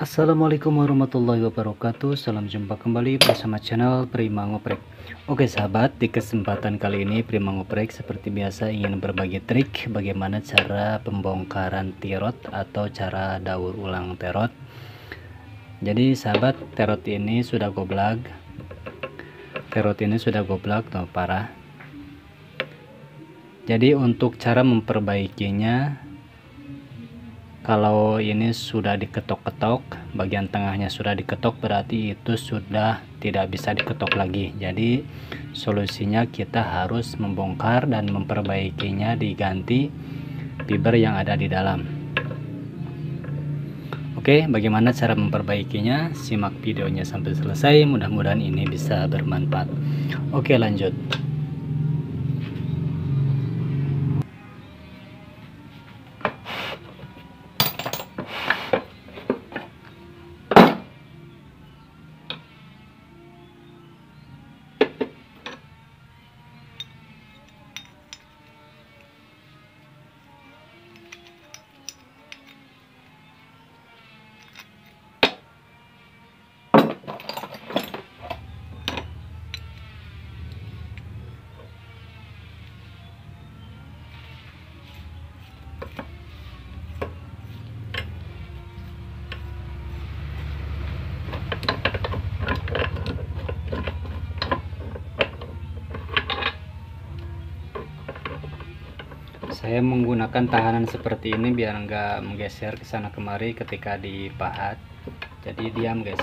Assalamualaikum warahmatullahi wabarakatuh. Salam jumpa kembali bersama channel Prima Ngoprek. Oke sahabat, di kesempatan kali ini Prima Ngoprek seperti biasa ingin berbagi trik bagaimana cara pembongkaran tirot atau cara daur ulang terot. Jadi sahabat, terot ini sudah goblag. Tuh, parah. Jadi untuk cara memperbaikinya, kalau ini sudah diketok-ketok, bagian tengahnya sudah diketok, berarti itu sudah tidak bisa diketok lagi. Jadi solusinya kita harus membongkar dan memperbaikinya, diganti piber yang ada di dalam. Oke, bagaimana cara memperbaikinya? Simak videonya sampai selesai, mudah-mudahan ini bisa bermanfaat. Oke, lanjut. Saya menggunakan tahanan seperti ini biar enggak menggeser ke sana kemari ketika dipahat. Jadi diam guys.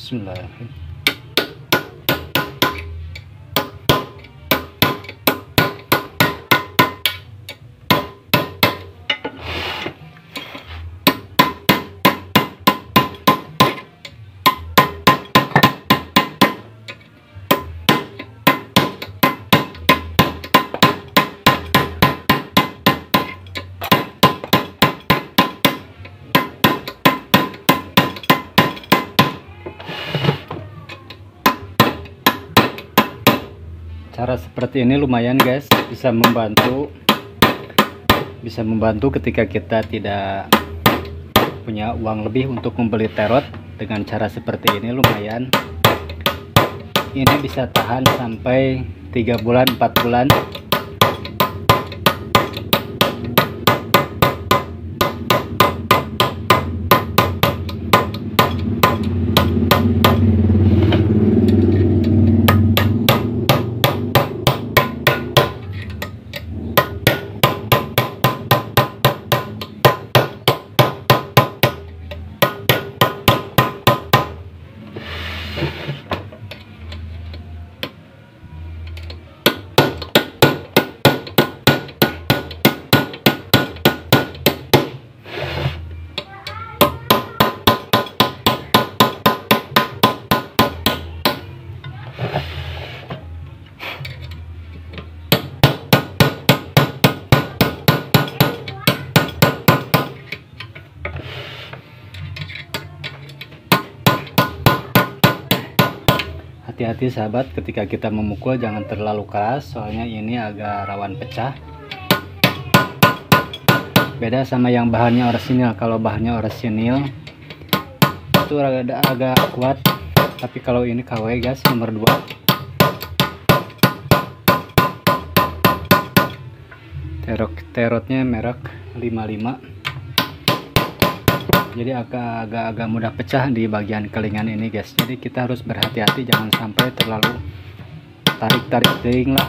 Bismillahirrahmanirrahim. Cara seperti ini lumayan guys, bisa membantu ketika kita tidak punya uang lebih untuk membeli terot. Dengan cara seperti ini lumayan, ini bisa tahan sampai 3 bulan 4 bulan. Hati-hati sahabat, ketika kita memukul jangan terlalu keras, soalnya ini agak rawan pecah. Beda sama yang bahannya orisinil. Kalau bahannya orisinil itu agak kuat, tapi kalau ini KW guys, nomor 2. Terotnya merek 55. Jadi agak mudah pecah di bagian kelingan ini guys. Jadi kita harus berhati-hati, jangan sampai terlalu tarik ting lah.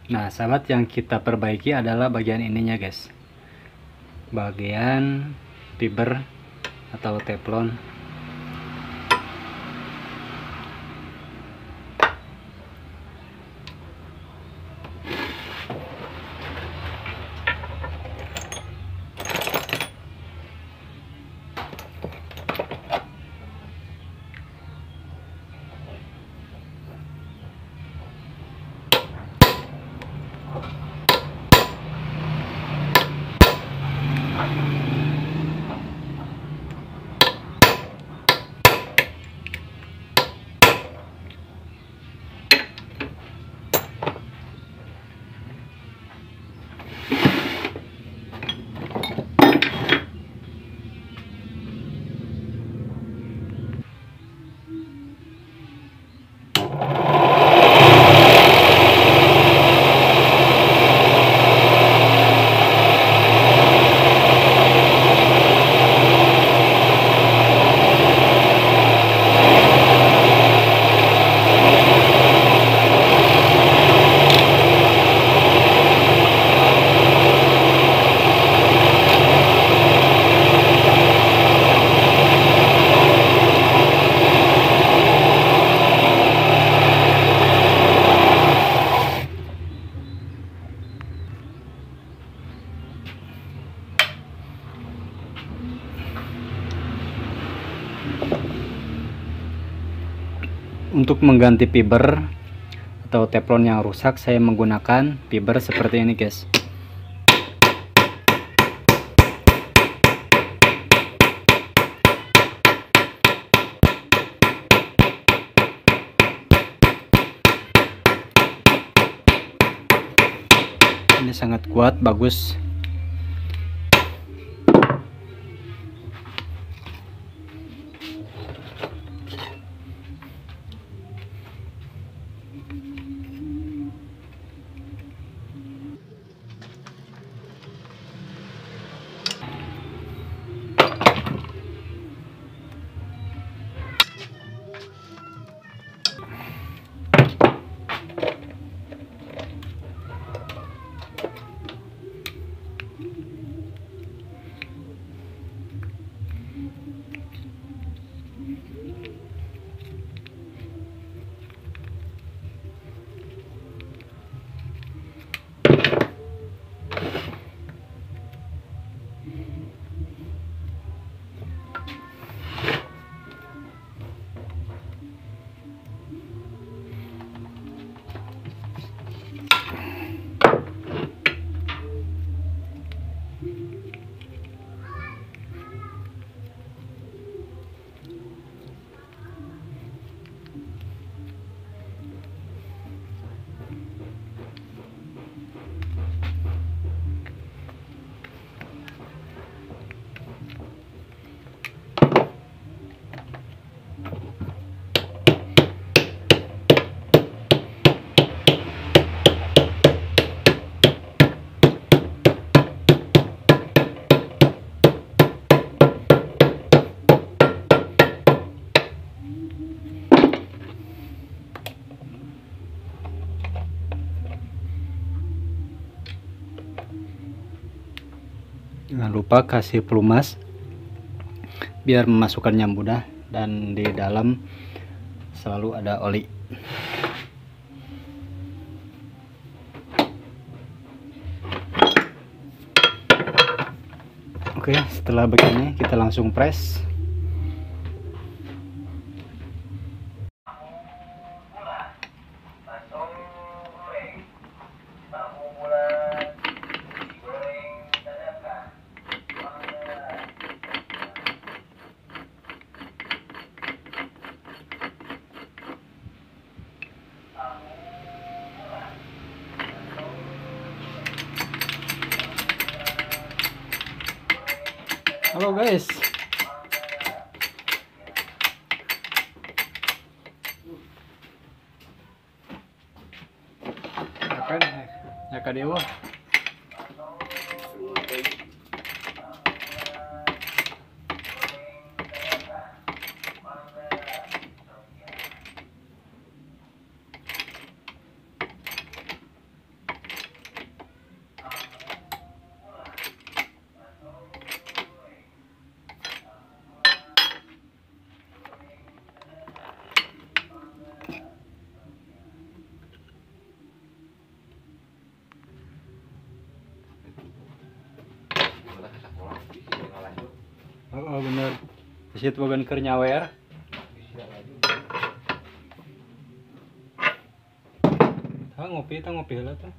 Nah sahabat, yang kita perbaiki adalah bagian ininya guys, bagian piber atau teplon. Untuk mengganti piber atau teplon yang rusak, saya menggunakan piber seperti ini guys. Ini sangat kuat, bagus. Jangan lupa kasih pelumas biar memasukkannya mudah, dan di dalam selalu ada oli. Oke, setelah begini kita langsung press. Halo guys, akan ya kadewa. Oh bener, di situ bagian kernyawer. Ngopi lah tuh.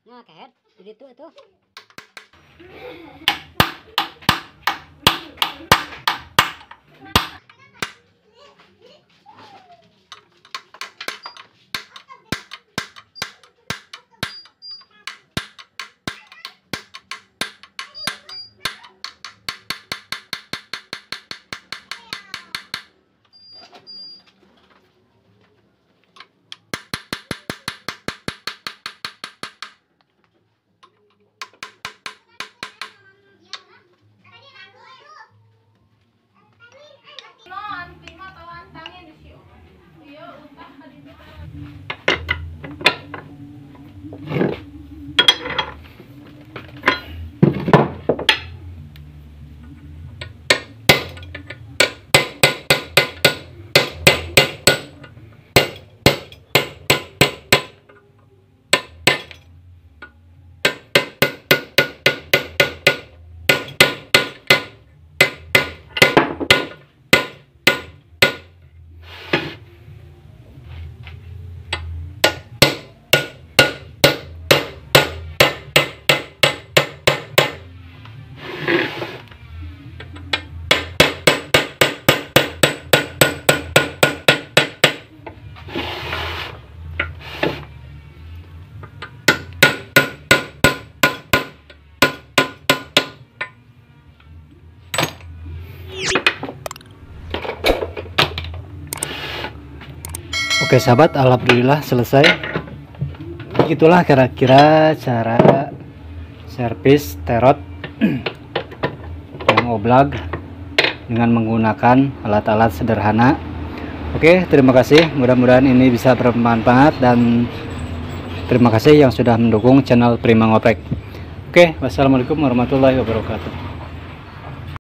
Nah, kayak gitu itu. Oke sahabat, alhamdulillah selesai. Itulah kira-kira cara servis terot yang oblag dengan menggunakan alat-alat sederhana. Oke, terima kasih, mudah-mudahan ini bisa bermanfaat, dan terima kasih yang sudah mendukung channel Prima Ngoprek. Oke, wassalamualaikum warahmatullahi wabarakatuh.